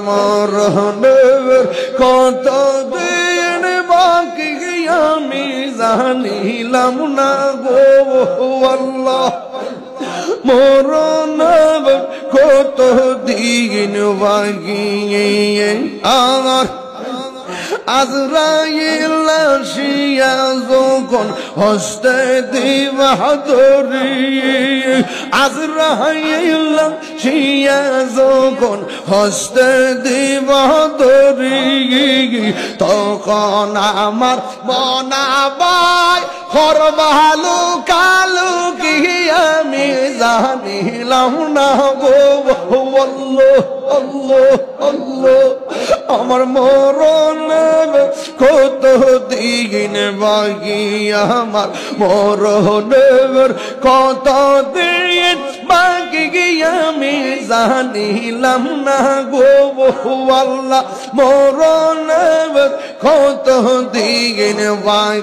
মরণের কত দিন বাকি আমি জানিলাম না গো আল্লাহ মরণের কত দিন বাকি আমার আজরাইল আসিয়া যখন হস্তে দিবা ধরি আজরাইল আসিয়া যখন হস্তে দিবা ধরি তখন আমার মনাবাই হরবালু কালু কি আমি জানিলাম না গো আল্লাহ আল্লাহ আল্লাহ আমার মরণের কত দিন বাকি আমার মরণের কত দিন বাকি আমি জানিলাম না গো আল্লাহ মরণের কত দিন বাকি